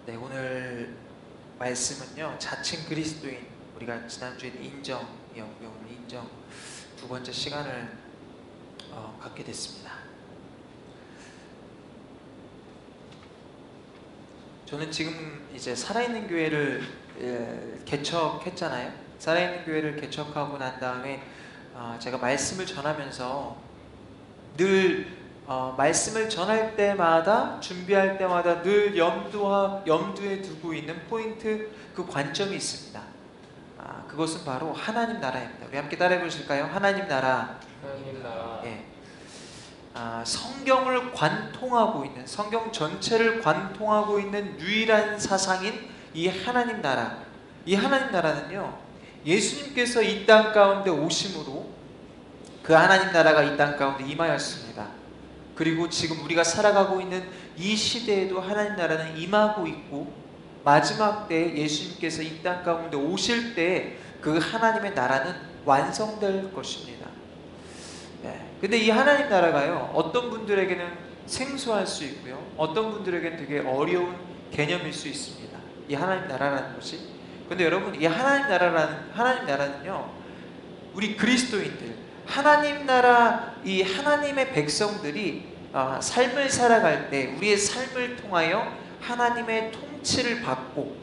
네, 오늘 말씀은요, 자칭 그리스도인, 우리가 지난주에 인정이었고요. 오늘 인정 두 번째 시간을 갖게 됐습니다. 저는 지금 이제 살아있는 교회를 개척했잖아요. 살아있는 교회를 개척하고 난 다음에 제가 말씀을 전하면서 늘 말씀을 전할 때마다, 준비할 때마다 늘 염두에 두고 있는 포인트, 그 관점이 있습니다. 그것은 바로 하나님 나라입니다. 우리 함께 따라해 보실까요? 하나님 나라. 하나님 나라. 예. 성경을 관통하고 있는, 성경 전체를 관통하고 있는 유일한 사상인 이 하나님 나라. 이 하나님 나라는요, 예수님께서 이 땅 가운데 오심으로 그 하나님 나라가 이 땅 가운데 임하였습니다. 그리고 지금 우리가 살아가고 있는 이 시대에도 하나님 나라는 임하고 있고, 마지막 때 예수님께서 이 땅 가운데 오실 때 그 하나님의 나라는 완성될 것입니다. 근데 이 하나님 나라가요, 어떤 분들에게는 생소할 수 있고요, 어떤 분들에게는 되게 어려운 개념일 수 있습니다. 이 하나님 나라라는 것이. 근데 여러분, 이 하나님 나라는요, 우리 그리스도인들, 하나님 나라, 이 하나님의 백성들이 삶을 살아갈 때 우리의 삶을 통하여 하나님의 통치를 받고,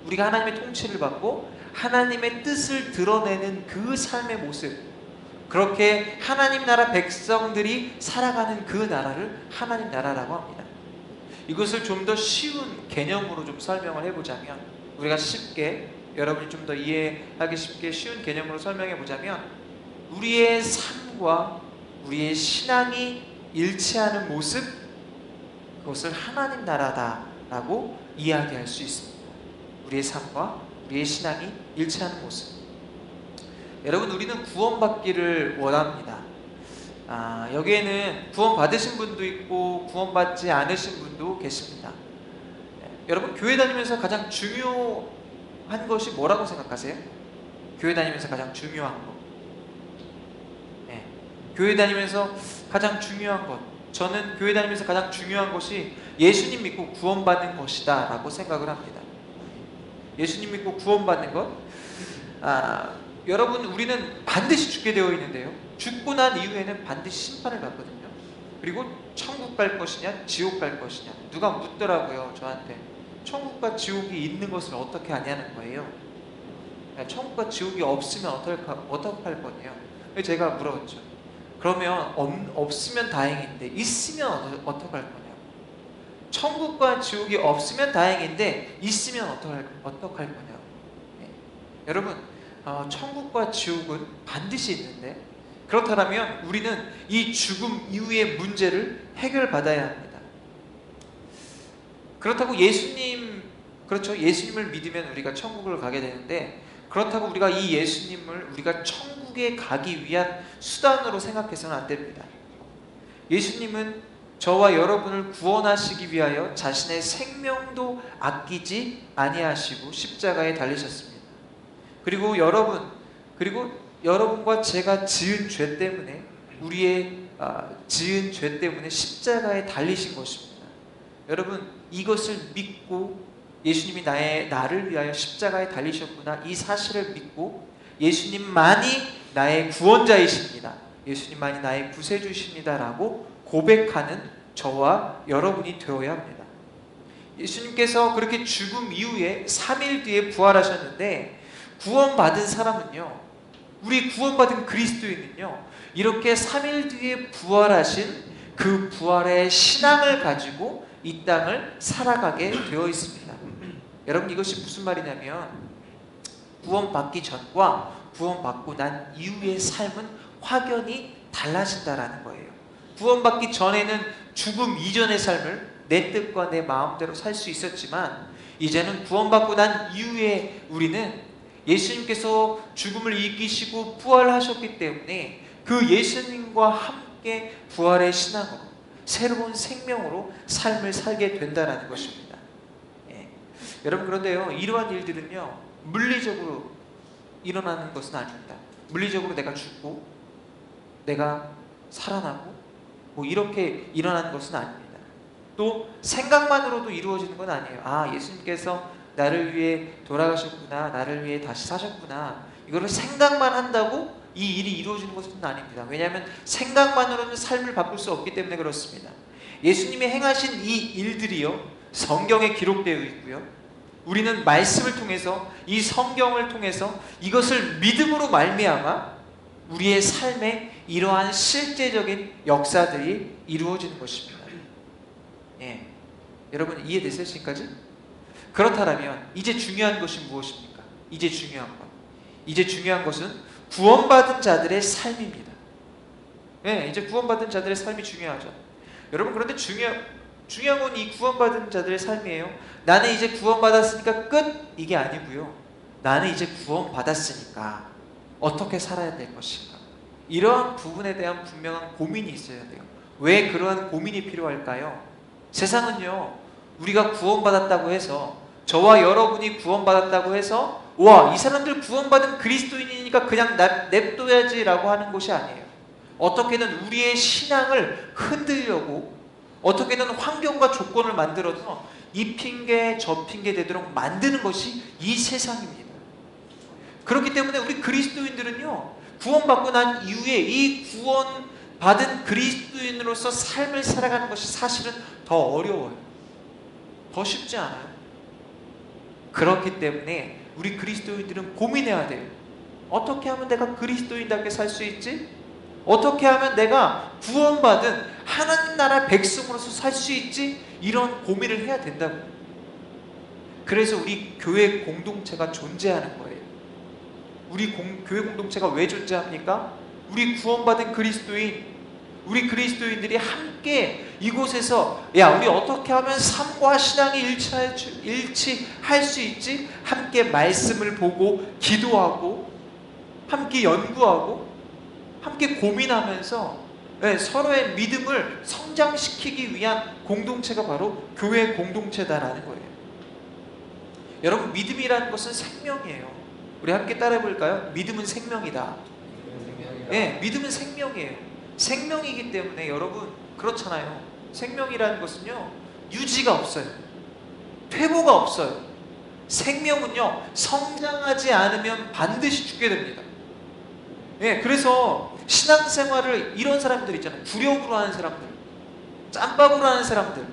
우리가 하나님의 통치를 받고 하나님의 뜻을 드러내는 그 삶의 모습, 그렇게 하나님 나라 백성들이 살아가는 그 나라를 하나님 나라라고 합니다. 이것을 좀 더 쉬운 개념으로 좀 설명을 해보자면, 우리가 쉽게, 여러분이 좀 더 이해하기 쉽게 쉬운 개념으로 설명해 보자면, 우리의 삶과 우리의 신앙이 일치하는 모습, 그것을 하나님 나라다라고 이야기할 수 있습니다. 우리의 삶과 우리의 신앙이 일치하는 모습. 여러분, 우리는 구원받기를 원합니다. 여기에는 구원받으신 분도 있고 구원받지 않으신 분도 계십니다. 여러분, 교회 다니면서 가장 중요한 것이 뭐라고 생각하세요? 교회 다니면서 가장 중요한 것. 교회 다니면서 가장 중요한 것, 저는 교회 다니면서 가장 중요한 것이 예수님 믿고 구원받는 것이다 라고 생각을 합니다. 예수님 믿고 구원받는 것. 여러분, 우리는 반드시 죽게 되어 있는데요, 죽고 난 이후에는 반드시 심판을 받거든요. 그리고 천국 갈 것이냐 지옥 갈 것이냐, 누가 묻더라고요 저한테. 천국과 지옥이 있는 것을 어떻게 아냐는 거예요. 천국과 지옥이 없으면 어떻게 할 거냐. 제가 물었죠. 그러면 없으면 다행인데 있으면 어떡할 거냐고. 천국과 지옥이 없으면 다행인데 있으면 어떡할 거냐고. 여러분, 천국과 지옥은 반드시 있는데, 그렇다면 우리는 이 죽음 이후의 문제를 해결받아야 합니다. 그렇다고 예수님을 믿으면 우리가 천국을 가게 되는데, 그렇다고 우리가 이 예수님을 우리가 천국에 가기 위한 수단으로 생각해서는 안 됩니다. 예수님은 저와 여러분을 구원하시기 위하여 자신의 생명도 아끼지 아니하시고 십자가에 달리셨습니다. 그리고 여러분과 제가 지은 죄 때문에, 우리의 지은 죄 때문에 십자가에 달리신 것입니다. 여러분, 이것을 믿고, 예수님이 나를 위하여 십자가에 달리셨구나, 이 사실을 믿고 예수님만이 나의 구원자이십니다, 예수님만이 나의 구세주십니다 라고 고백하는 저와 여러분이 되어야 합니다. 예수님께서 그렇게 죽음 이후에 3일 뒤에 부활하셨는데, 구원받은 사람은요, 우리 구원받은 그리스도인은요, 이렇게 3일 뒤에 부활하신 그 부활의 신앙을 가지고 이 땅을 살아가게 되어 있습니다. 여러분, 이것이 무슨 말이냐면, 구원받기 전과 구원받고 난 이후의 삶은 확연히 달라진다라는 거예요. 구원받기 전에는 죽음 이전의 삶을 내 뜻과 내 마음대로 살 수 있었지만, 이제는 구원받고 난 이후에 우리는 예수님께서 죽음을 이기시고 부활하셨기 때문에 그 예수님과 함께 부활의 신앙으로, 새로운 생명으로 삶을 살게 된다는 것입니다. 여러분, 그런데요, 이러한 일들은요, 물리적으로 일어나는 것은 아닙니다. 물리적으로 내가 죽고 내가 살아나고 뭐 이렇게 일어나는 것은 아닙니다. 또 생각만으로도 이루어지는 건 아니에요. 아, 예수님께서 나를 위해 돌아가셨구나, 나를 위해 다시 사셨구나, 이거를 생각만 한다고 이 일이 이루어지는 것은 아닙니다. 왜냐하면 생각만으로는 삶을 바꿀 수 없기 때문에 그렇습니다. 예수님이 행하신 이 일들이요, 성경에 기록되어 있고요, 우리는 말씀을 통해서, 이 성경을 통해서 이것을 믿음으로 말미암아 우리의 삶에 이러한 실제적인 역사들이 이루어지는 것입니다. 예, 여러분 이해되세요 지금까지? 그렇다면 이제 중요한 것이 무엇입니까? 이제 중요한 것은 구원받은 자들의 삶입니다. 예, 이제 구원받은 자들의 삶이 중요하죠. 여러분, 그런데 중요한 건 이 구원받은 자들의 삶이에요. 나는 이제 구원받았으니까 끝, 이게 아니고요, 나는 이제 구원받았으니까 어떻게 살아야 될 것인가, 이러한 부분에 대한 분명한 고민이 있어야 돼요. 왜 그러한 고민이 필요할까요? 세상은요, 우리가 구원받았다고 해서, 저와 여러분이 구원받았다고 해서 와, 이 사람들 구원받은 그리스도인이니까 그냥 냅둬야지 라고 하는 것이 아니에요. 어떻게든 우리의 신앙을 흔들려고, 어떻게든 환경과 조건을 만들어서 이 핑계 저 핑계 되도록 만드는 것이 이 세상입니다. 그렇기 때문에 우리 그리스도인들은요, 구원받고 난 이후에 이 구원받은 그리스도인으로서 삶을 살아가는 것이 사실은 더 어려워요. 더 쉽지 않아요. 그렇기 때문에 우리 그리스도인들은 고민해야 돼요. 어떻게 하면 내가 그리스도인답게 살 수 있지? 어떻게 하면 내가 구원받은 하나님 나라 백성으로서 살 수 있지? 이런 고민을 해야 된다고요. 그래서 우리 교회 공동체가 존재하는 거예요. 우리 교회 공동체가 왜 존재합니까? 우리 구원받은 그리스도인, 우리 그리스도인들이 함께 이곳에서, 야, 우리 어떻게 하면 삶과 신앙이 일치할 수 있지? 함께 말씀을 보고 기도하고 함께 연구하고 함께 고민하면서 서로의 믿음을 성장시키기 위한 공동체가 바로 교회 공동체다라는 거예요. 여러분, 믿음이라는 것은 생명이에요. 우리 함께 따라해 볼까요? 믿음은 생명이다. 예, 믿음은 생명이에요. 생명이기 때문에 여러분, 그렇잖아요. 생명이라는 것은요, 유지가 없어요. 퇴보가 없어요. 생명은요, 성장하지 않으면 반드시 죽게 됩니다. 예, 그래서 신앙생활을, 이런 사람들 있잖아요. 굴욕으로 하는 사람들, 짬밥으로 하는 사람들,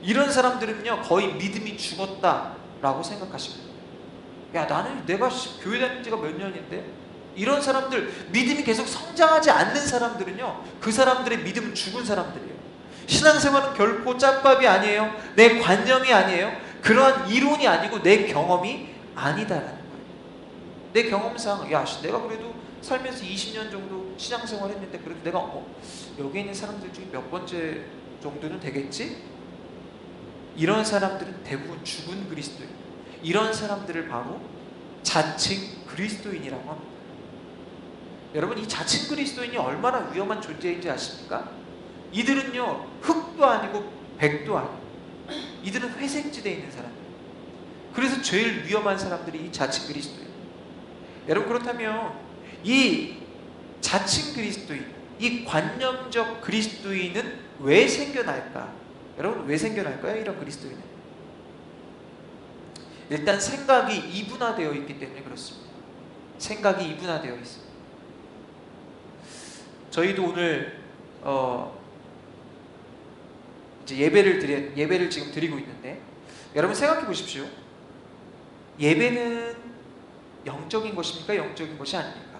이런 사람들은요 거의 믿음이 죽었다라고 생각하십니다. 야, 나는 내가 교회 다닌 지가 몇 년인데, 이런 사람들, 믿음이 계속 성장하지 않는 사람들은요, 그 사람들의 믿음은 죽은 사람들이에요. 신앙생활은 결코 짬밥이 아니에요. 내 관념이 아니에요. 그러한 이론이 아니고 내 경험이 아니다라는 거예요. 내 경험상, 야, 내가 그래도 살면서 20년 정도 신앙생활 했는데 그래도 내가 여기 있는 사람들 중에 몇 번째 정도는 되겠지? 이런 사람들은 대부분 죽은 그리스도인, 이런 사람들을 바로 자칭 그리스도인이라고 합니다. 여러분, 이 자칭 그리스도인이 얼마나 위험한 존재인지 아십니까? 이들은요, 흑도 아니고 백도 아니고, 이들은 회색지대에 있는 사람이에요. 그래서 제일 위험한 사람들이 이 자칭 그리스도인. 여러분, 그렇다면 이 자칭 그리스도인, 이 관념적 그리스도인은 왜 생겨날까? 여러분, 왜 생겨날까요? 이런 그리스도인은 일단 생각이 이분화되어 있기 때문에 그렇습니다. 생각이 이분화되어 있어요. 저희도 오늘 이제 예배를 지금 드리고 있는데, 여러분 생각해 보십시오. 예배는 영적인 것입니까? 영적인 것이 아닙니까?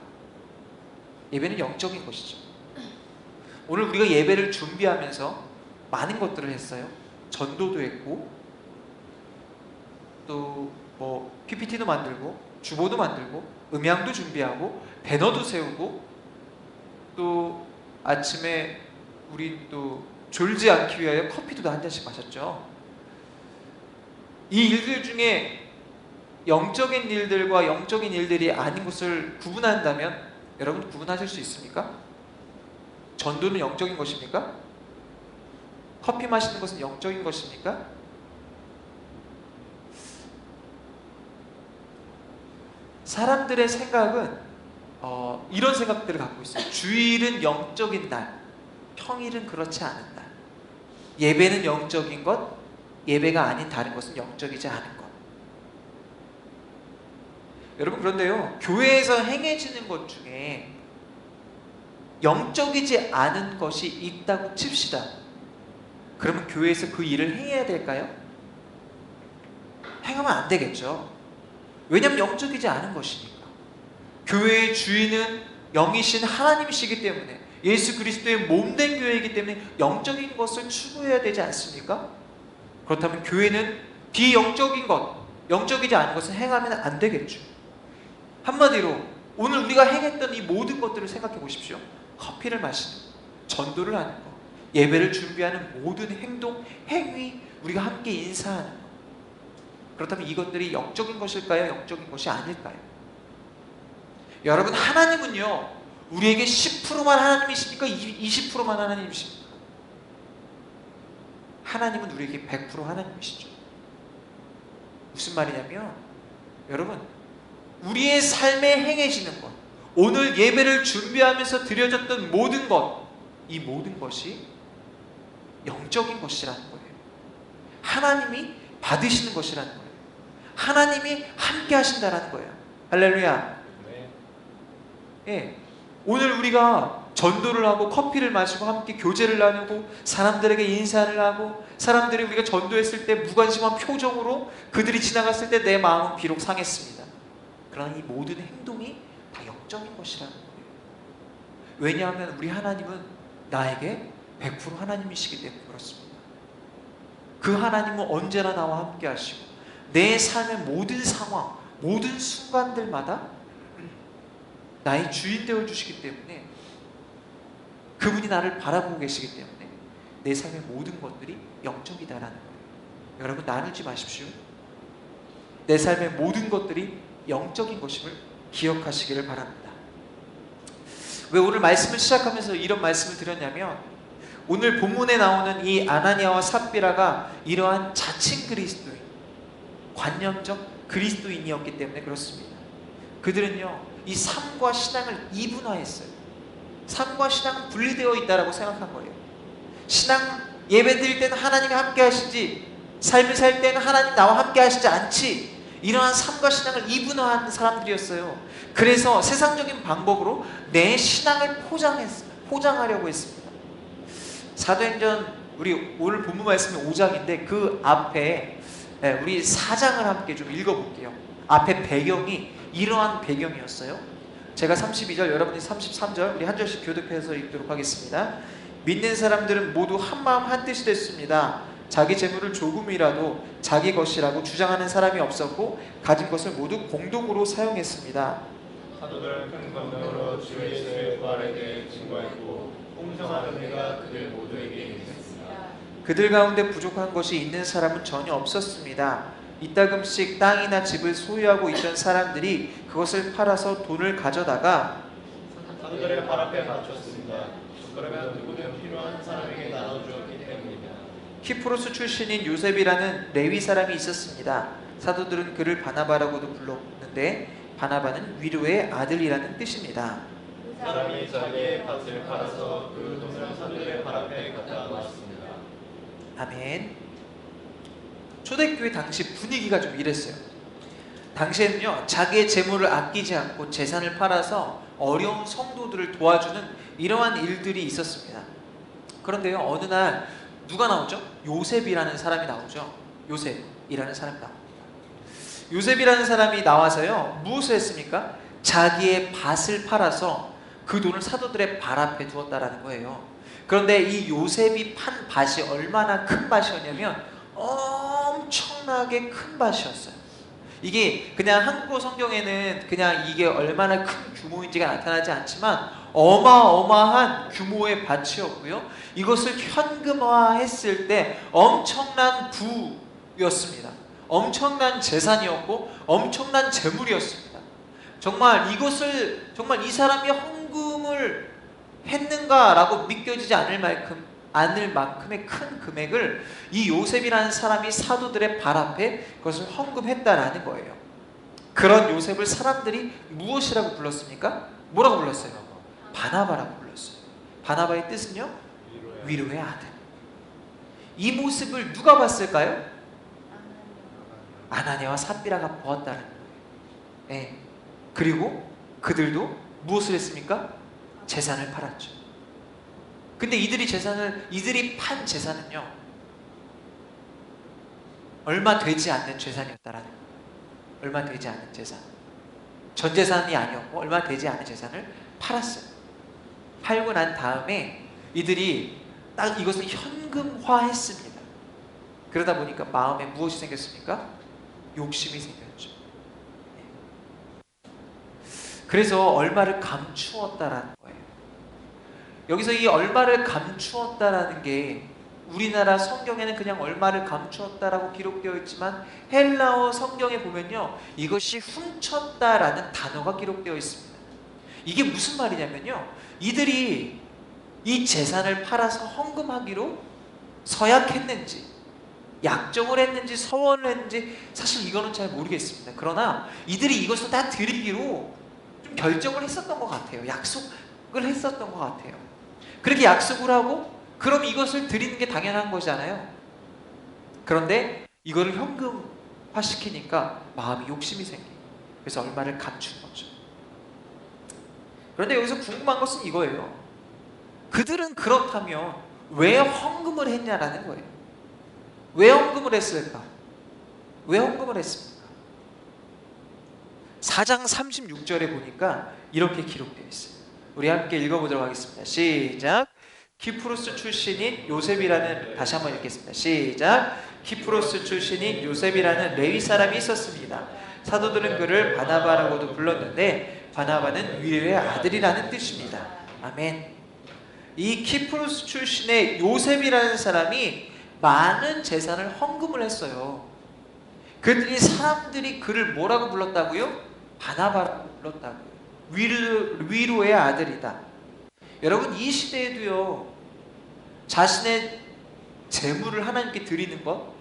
예배는 영적인 것이죠. 오늘 우리가 예배를 준비하면서 많은 것들을 했어요. 전도도 했고, 또 뭐 PPT도 만들고, 주보도 만들고, 음향도 준비하고, 배너도 세우고, 또 아침에 우리 또 졸지 않기 위하여 커피도 한 잔씩 마셨죠. 이 일들 중에 영적인 일들과 영적인 일들이 아닌 것을 구분한다면 여러분 구분하실 수 있습니까? 전도는 영적인 것입니까? 커피 마시는 것은 영적인 것입니까? 사람들의 생각은 이런 생각들을 갖고 있어요. 주일은 영적인 날, 평일은 그렇지 않은 날. 예배는 영적인 것, 예배가 아닌 다른 것은 영적이지 않은 것. 여러분, 그런데요, 교회에서 행해지는 것 중에 영적이지 않은 것이 있다고 칩시다. 그러면 교회에서 그 일을 행해야 될까요? 행하면 안 되겠죠. 왜냐하면 영적이지 않은 것이니까. 교회의 주인은 영이신 하나님이시기 때문에, 예수 그리스도의 몸된 교회이기 때문에 영적인 것을 추구해야 되지 않습니까? 그렇다면 교회는 비영적인 것, 영적이지 않은 것을 행하면 안 되겠죠. 한마디로 오늘 우리가 행했던 이 모든 것들을 생각해 보십시오. 커피를 마시는 것, 전도를 하는 것, 예배를 준비하는 모든 행동, 행위, 우리가 함께 인사하는 것. 그렇다면 이것들이 영적인 것일까요? 영적인 것이 아닐까요? 여러분, 하나님은요, 우리에게 10%만 하나님이십니까? 20%만 하나님이십니까? 하나님은 우리에게 100% 하나님이시죠. 무슨 말이냐면, 여러분, 우리의 삶에 행해지는 것, 오늘 예배를 준비하면서 드려졌던 모든 것, 이 모든 것이 영적인 것이라는 거예요. 하나님이 받으시는 것이라는 거예요. 하나님이 함께 하신다라는 거예요. 할렐루야. 예, 오늘 우리가 전도를 하고 커피를 마시고 함께 교제를 나누고 사람들에게 인사를 하고, 사람들이 우리가 전도했을 때 무관심한 표정으로 그들이 지나갔을 때 내 마음은 비록 상했습니다. 그러나 이 모든 행동이 다 영적인 것이라는 거예요. 왜냐하면 우리 하나님은 나에게 100% 하나님이시기 때문에 그렇습니다. 그 하나님은 언제나 나와 함께 하시고 내 삶의 모든 상황, 모든 순간들마다 나의 주인 되어주시기 때문에, 그분이 나를 바라보고 계시기 때문에 내 삶의 모든 것들이 영적이다라는 거예요. 여러분, 나누지 마십시오. 내 삶의 모든 것들이 영적인 것임을 기억하시기를 바랍니다. 왜 오늘 말씀을 시작하면서 이런 말씀을 드렸냐면, 오늘 본문에 나오는 이 아나니아와 삽비라가 이러한 자칭 그리스도인, 관념적 그리스도인이었기 때문에 그렇습니다. 그들은요, 이 삶과 신앙을 이분화했어요. 삶과 신앙은 분리되어 있다라고 생각한 거예요. 신앙 예배 드릴 때는 하나님이 함께 하시지, 삶을 살 때는 하나님 나와 함께 하시지 않지, 이러한 삶과 신앙을 이분화하는 사람들이었어요. 그래서 세상적인 방법으로 내 신앙을 포장하려고 했습니다. 사도행전, 우리 오늘 본문 말씀이 5장인데 그 앞에 우리 4장을 함께 좀 읽어볼게요. 앞에 배경이 이러한 배경이었어요. 제가 32절, 여러분이 33절, 우리 한 절씩 교독해서 읽도록 하겠습니다. 믿는 사람들은 모두 한마음 한뜻이 됐습니다. 자기 재물을 조금이라도 자기 것이라고 주장하는 사람이 없었고 가진 것을 모두 공동으로 사용했습니다. 사도들은 큰 권능으로 주 예수의 부활에 대해 증거했고 풍성한 은혜가 그들 모두에게 임했습니다. 그들 가운데 부족한 것이 있는 사람은 전혀 없었습니다. 이따금씩 땅이나 집을 소유하고 있던 사람들이 그것을 팔아서 돈을 가져다가 사도들의 발 앞에 바쳤습니다. 그러면 누구든 필요한 사람에게 나눠주었기 때문입니다. 키프로스 출신인 요셉이라는 레위 사람이 있었습니다. 사도들은 그를 바나바라고도 불렀는데 바나바는 위로의 아들이라는 뜻입니다. 그 사람이 자기의 밭을 팔아서 그 돈을 사도들의 발 앞에 갖다 놓았습니다. 아멘. 초대교회 당시 분위기가 좀 이랬어요. 당시에는요, 자기의 재물을 아끼지 않고 재산을 팔아서 어려운 성도들을 도와주는 이러한 일들이 있었습니다. 그런데요, 어느 날 누가 나오죠? 요셉이라는 사람이 나오죠. 요셉이라는 사람이 나옵니다. 요셉이라는 사람이 나와서요, 무엇을 했습니까? 자기의 밭을 팔아서 그 돈을 사도들의 발 앞에 두었다라는 거예요. 그런데 이 요셉이 판 밭이 얼마나 큰 밭이었냐면 엄청나게 큰 밭이었어요. 이게 그냥 한국어 성경에는 그냥 이게 얼마나 큰 규모인지가 나타나지 않지만 어마어마한 규모의 밭이었고요. 이것을 현금화했을 때 엄청난 부였습니다. 엄청난 재산이었고 엄청난 재물이었습니다. 정말 이것을 정말 이 사람이 헌금을 했는가라고 믿겨지지 않을 만큼의 큰 금액을 이 요셉이라는 사람이 사도들의 발 앞에 그것을 헌금했다라는 거예요. 그런 요셉을 사람들이 무엇이라고 불렀습니까? 뭐라고 불렀어요? 바나바라고 불렀어요. 바나바의 뜻은요? 위로의 아들. 이 모습을 누가 봤을까요? 아나니아와 삽비라가 보았다는 거예요. 네. 그리고 그들도 무엇을 했습니까? 재산을 팔았죠. 근데 이들이 판 재산은요, 얼마 되지 않는 재산이었다라는 거예요. 얼마 되지 않는 재산. 전 재산이 아니었고 얼마 되지 않은 재산을 팔았어요. 팔고 난 다음에 이들이 딱 이것을 현금화했습니다. 그러다 보니까 마음에 무엇이 생겼습니까? 욕심이 생겼죠. 그래서 얼마를 감추었다라는 거예요. 여기서 이 얼마를 감추었다라는 게 우리나라 성경에는 그냥 얼마를 감추었다라고 기록되어 있지만 헬라어 성경에 보면요, 이것이 훔쳤다라는 단어가 기록되어 있습니다. 이게 무슨 말이냐면요, 이들이 이 재산을 팔아서 헌금하기로 서약했는지, 약정을 했는지, 서원을 했는지 사실 이거는 잘 모르겠습니다. 그러나 이들이 이것을 다 드리기로 좀 결정을 했었던 것 같아요. 약속을 했었던 것 같아요. 그렇게 약속을 하고 그럼 이것을 드리는 게 당연한 거잖아요. 그런데 이거를 현금화시키니까 마음이 욕심이 생기고 그래서 얼마를 감춘 거죠. 그런데 여기서 궁금한 것은 이거예요. 그들은 그렇다면 왜 헌금을 했냐라는 거예요. 왜 헌금을 했을까? 왜 헌금을 했습니까? 4장 36절에 보니까 이렇게 기록되어 있어요. 우리 함께 읽어보도록 하겠습니다. 시작. 키프로스 출신인 요셉이라는, 다시 한번 읽겠습니다. 시작. 키프로스 출신인 요셉이라는 레위 사람이 있었습니다. 사도들은 그를 바나바라고도 불렀는데 바나바는 위로의 아들이라는 뜻입니다. 아멘. 이 키프로스 출신의 요셉이라는 사람이 많은 재산을 헌금을 했어요. 그들이 사람들이 그를 뭐라고 불렀다고요? 바나바라고 불렀다고요. 위로의 아들이다. 여러분, 이 시대에도요, 자신의 재물을 하나님께 드리는 것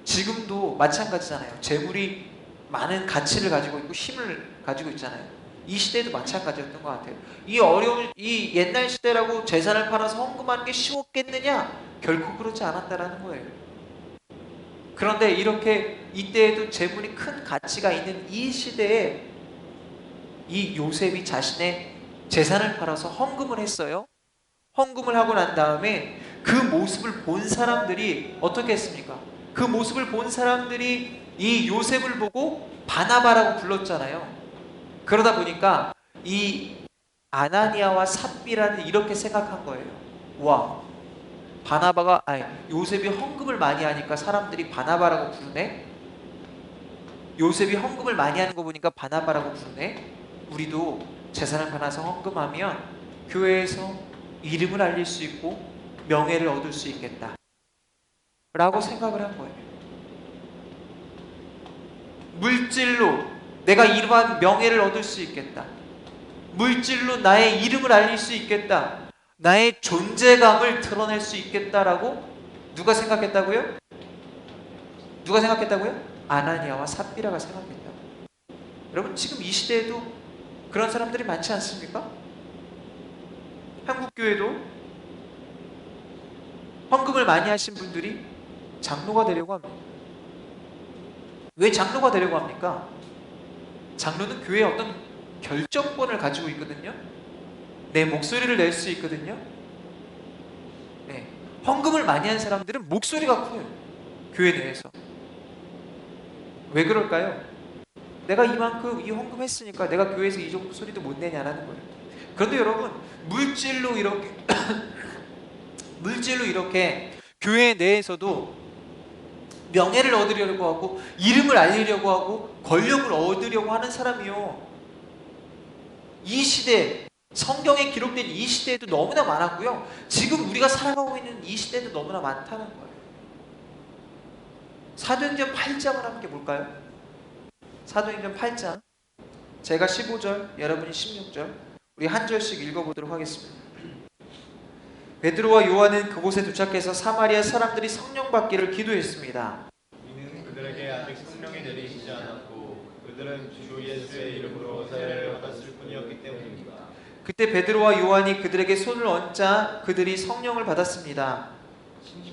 지금도 마찬가지잖아요. 재물이 많은 가치를 가지고 있고 힘을 가지고 있잖아요. 이 시대도 마찬가지였던 것 같아요. 이 옛날 시대라고 재산을 팔아서 헌금하는 게 쉬웠겠느냐? 결코 그렇지 않았다라는 거예요. 그런데 이렇게 이때에도 재물이 큰 가치가 있는 이 시대에 이 요셉이 자신의 재산을 팔아서 헌금을 했어요. 헌금을 하고 난 다음에 그 모습을 본 사람들이 어떻게 했습니까? 그 모습을 본 사람들이 이 요셉을 보고 바나바라고 불렀잖아요. 그러다 보니까 이 아나니아와 삽비라는 이렇게 생각한 거예요. 와, 요셉이 헌금을 많이 하니까 사람들이 바나바라고 부르네? 요셉이 헌금을 많이 하는 거 보니까 바나바라고 부르네? 우리도 재산을 팔아서 헌금하면 교회에서 이름을 알릴 수 있고 명예를 얻을 수 있겠다 라고 생각을 한 거예요. 물질로 내가 이러한 명예를 얻을 수 있겠다, 물질로 나의 이름을 알릴 수 있겠다, 나의 존재감을 드러낼 수 있겠다라고 누가 생각했다고요? 누가 생각했다고요? 아나니아와 삽비라가 생각했다고. 여러분, 지금 이 시대에도 그런 사람들이 많지 않습니까? 한국교회도 헌금을 많이 하신 분들이 장로가 되려고 합니다. 왜 장로가 되려고 합니까? 장로는 교회에 어떤 결정권을 가지고 있거든요. 내 목소리를 낼 수 있거든요. 네. 헌금을 많이 한 사람들은 목소리가 커요. 교회 내에서. 왜 그럴까요? 내가 이만큼 이 헌금했으니까 내가 교회에서 이 정도 소리도 못 내냐라는 거예요. 그런데 여러분, 물질로 이렇게 교회 내에서도 명예를 얻으려고 하고 이름을 알리려고 하고 권력을 얻으려고 하는 사람이요, 이 시대, 성경에 기록된 이 시대에도 너무나 많았고요, 지금 우리가 살아가고 있는 이 시대도 너무나 많다는 거예요. 사도행전 8장을 함께 볼까요? 사도행전 8장, 제가 15절, 여러분이 16절, 우리 한 절씩 읽어보도록 하겠습니다. 베드로와 요한은 그곳에 도착해서 사마리아 사람들이 성령 받기를 기도했습니다. 이는 그들에게 아직 성령이 내리시지 않았고 그들은 주 예수의 이름으로 세례를 받았을 뿐이었기 때문입니다. 그때 베드로와 요한이 그들에게 손을 얹자 그들이 성령을 받았습니다.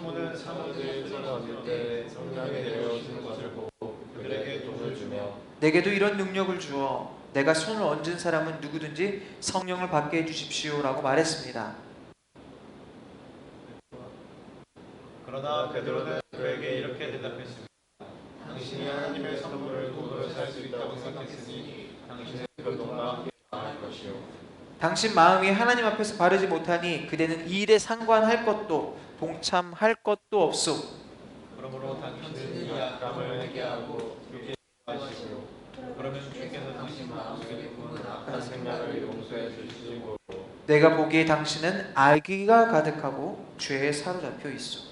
시몬은 사모들의 손을 얻을 때 성령이 내려오시는 것을 보고 그들에게 돈을 주며 내게도 이런 능력을 주어 내가 손을 얹은 사람은 누구든지 성령을 받게 해주십시오라고 말했습니다. 그러나 베드로는 그에게 이렇게 대답했습니다. 당신이 하나님의 선물을 돈으로 살 수 있다고 생각했으니 당신은 그 돈과 함께 망할 것이요. 당신 마음이 하나님 앞에서 바르지 못하니 그대는 이 일에 상관할 것도 동참할 것도 없소. 그러므로 당신은 이 악감을 회개하고 주께 하시고 그러면 주께서 당신 마음속에 품은 악한 생각을 용서해 주시고 내가 보기에 당신은 악의가 가득하고 죄에 사로잡혀 있어.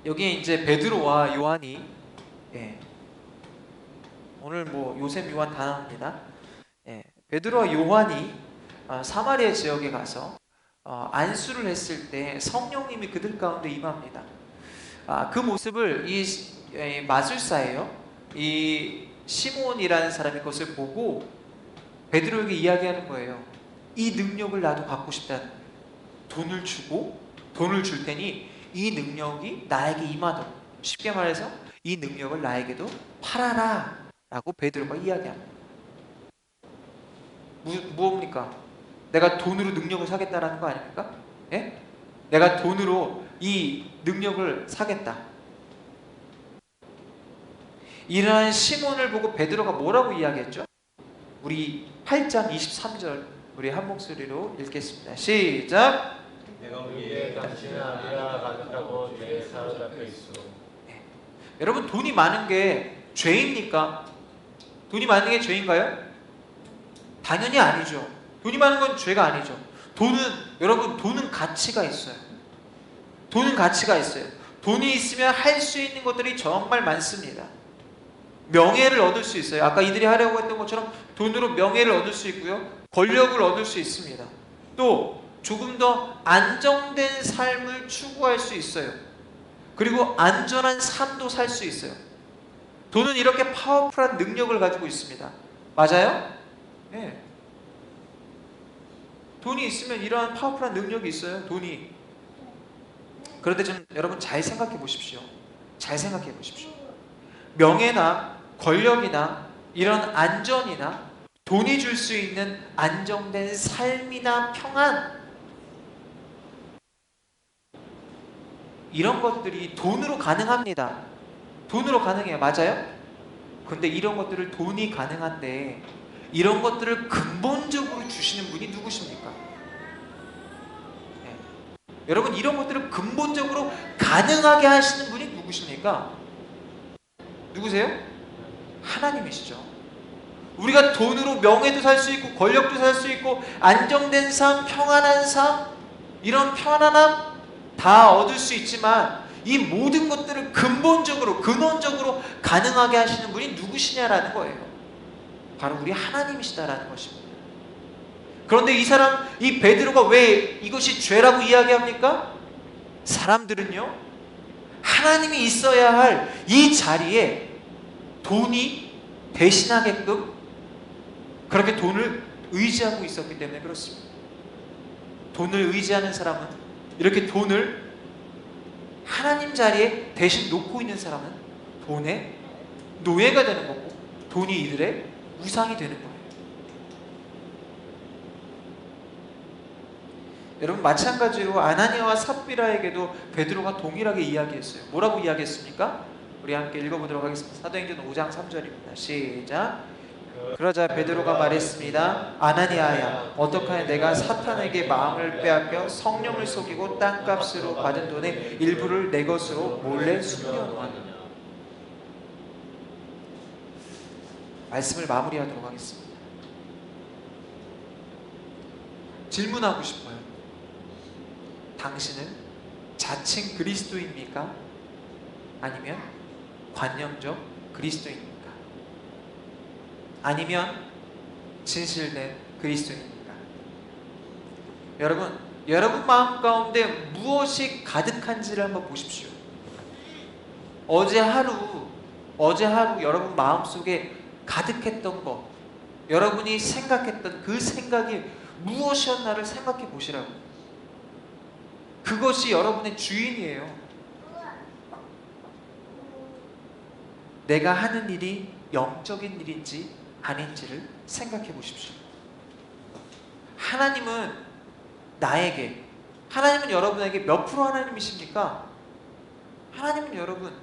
여기에 이제 베드로와 요한이 오늘 뭐 요셉 요한 다 나옵니다. 베드로와 요한이 사마리아 지역에 가서 안수를 했을 때 성령님이 그들 가운데 임합니다. 그 모습을 이 마술사예요. 이 시몬이라는 사람이 그것을 보고 베드로에게 이야기하는 거예요. 이 능력을 나도 갖고 싶다. 돈을 줄 테니 이 능력이 나에게 임하도록, 쉽게 말해서 이 능력을 나에게도 팔아라 라고 베드로가 이야기합니다. 무엇입니까? 내가 돈으로 능력을 사겠다라는 거 아닙니까? 예? 내가 돈으로 이 능력을 사겠다. 이러한 시몬을 보고 베드로가 뭐라고 이야기했죠? 우리 8장 23절 우리 한 목소리로 읽겠습니다. 시작! 내가 보기에 당신은 악의가 가득하고 죄에 사로잡혀 있어. 여러분, 돈이 많은 게 죄입니까? 돈이 많은 게 죄인가요? 당연히 아니죠. 돈이 많은 건 죄가 아니죠. 여러분, 돈은 가치가 있어요. 돈은 가치가 있어요. 돈이 있으면 할 수 있는 것들이 정말 많습니다. 명예를 얻을 수 있어요. 아까 이들이 하려고 했던 것처럼 돈으로 명예를 얻을 수 있고요. 권력을 얻을 수 있습니다. 또 조금 더 안정된 삶을 추구할 수 있어요. 그리고 안전한 삶도 살 수 있어요. 돈은 이렇게 파워풀한 능력을 가지고 있습니다. 맞아요? 네. 돈이 있으면 이러한 파워풀한 능력이 있어요. 돈이. 그런데 좀 여러분 잘 생각해 보십시오. 잘 생각해 보십시오. 명예나 권력이나 이런 안전이나 돈이 줄 수 있는 안정된 삶이나 평안, 이런 것들이 돈으로 가능합니다. 돈으로 가능해요. 맞아요? 근데 이런 것들을 돈이 가능한데 이런 것들을 근본적으로 주시는 분이 누구십니까? 여러분, 이런 것들을 근본적으로 가능하게 하시는 분이 누구십니까? 누구세요? 하나님이시죠. 우리가 돈으로 명예도 살 수 있고 권력도 살 수 있고 안정된 삶, 평안한 삶, 이런 편안함 다 얻을 수 있지만 이 모든 것들을 근본적으로, 근원적으로 가능하게 하시는 분이 누구시냐라는 거예요. 바로 우리 하나님이시다라는 것입니다. 그런데 이 베드로가 왜 이것이 죄라고 이야기합니까? 사람들은요, 하나님이 있어야 할 이 자리에 돈이 대신하게끔 그렇게 돈을 의지하고 있었기 때문에 그렇습니다. 돈을 의지하는 사람은, 이렇게 돈을 하나님 자리에 대신 놓고 있는 사람은 돈의 노예가 되는 거고, 돈이 이들의 우상이 되는 거예요. 여러분, 마찬가지로 아나니아와 삽비라에게도 베드로가 동일하게 이야기했어요. 뭐라고 이야기했습니까? 우리 함께 읽어보도록 하겠습니다. 사도행전 5장 3절입니다. 시작! 그러자 베드로가 말했습니다. 아나니아야, 어떡하여 내가 사탄에게 마음을 빼앗겨 성령을 속이고 땅값으로 받은 돈의 일부를 내 것으로 몰래 숨겨놓았느냐. 말씀을 마무리하도록 하겠습니다. 질문하고 싶어요. 당신은 자칭 그리스도입니까? 아니면 관념적 그리스도입니까? 아니면 진실된 그리스도입니까? 여러분 마음 가운데 무엇이 가득한지를 한번 보십시오. 어제 하루 여러분 마음속에 가득했던 것, 여러분이 생각했던 그 생각이 무엇이었나를 생각해 보시라고. 그 그것이 여러분의 주인이에요. 내가 하는 일이 영적인 일인지 아닌지를 생각해 보십시오. 하나님은 나에게, 하나님은 여러분에게 몇 프로 하나님이십니까? 하나님은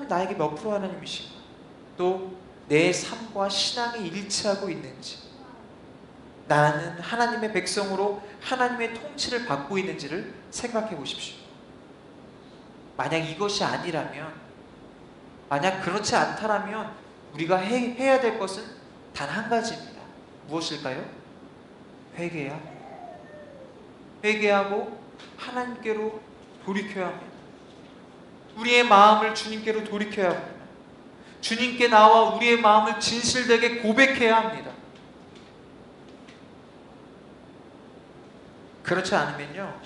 나에게 몇 프로 하나님이신가? 또 내 삶과 신앙이 일치하고 있는지, 나는 하나님의 백성으로 하나님의 통치를 받고 있는지를 생각해 보십시오. 만약 이것이 아니라면, 만약 그렇지 않다라면 우리가 해야 될 것은 단 한 가지입니다. 무엇일까요? 회개하고 하나님께로 돌이켜야 합니다. 우리의 마음을 주님께로 돌이켜야 합니다. 주님께 나와 우리의 마음을 진실되게 고백해야 합니다. 그렇지 않으면요,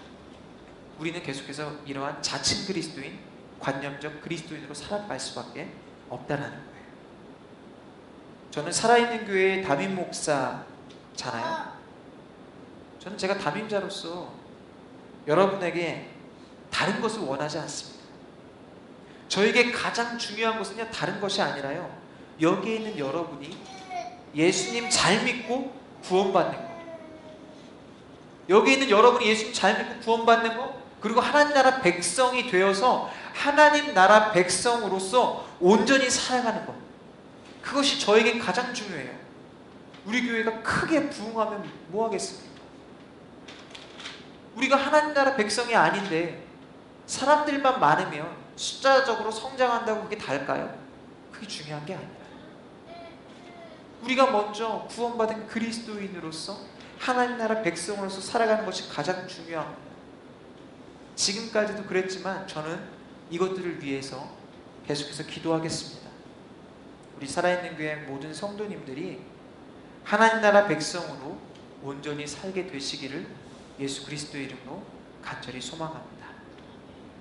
우리는 계속해서 이러한 자칭 그리스도인, 관념적 그리스도인으로 살아갈 수밖에 없다라는 거예요. 저는 살아있는 교회의 담임 목사잖아요. 저는 제가 담임자로서 여러분에게 다른 것을 원하지 않습니다. 저에게 가장 중요한 것은요, 다른 것이 아니라요, 여기에 있는 여러분이 예수님 잘 믿고 구원받는 것, 여기 있는 여러분이 예수님 잘 믿고 구원받는 것, 그리고 하나님 나라 백성이 되어서 하나님 나라 백성으로서 온전히 살아가는 것, 그것이 저에게 가장 중요해요. 우리 교회가 크게 부흥하면 뭐 하겠습니까? 우리가 하나님 나라 백성이 아닌데 사람들만 많으면 숫자적으로 성장한다고 그게 다일까요? 그게 중요한 게 아니라 우리가 먼저 구원받은 그리스도인으로서 하나님 나라 백성으로서 살아가는 것이 가장 중요합니다. 지금까지도 그랬지만 저는 이것들을 위해서 계속해서 기도하겠습니다. 우리 살아있는 교회 모든 성도님들이 하나님 나라 백성으로 온전히 살게 되시기를 예수 그리스도의 이름으로 간절히 소망합니다.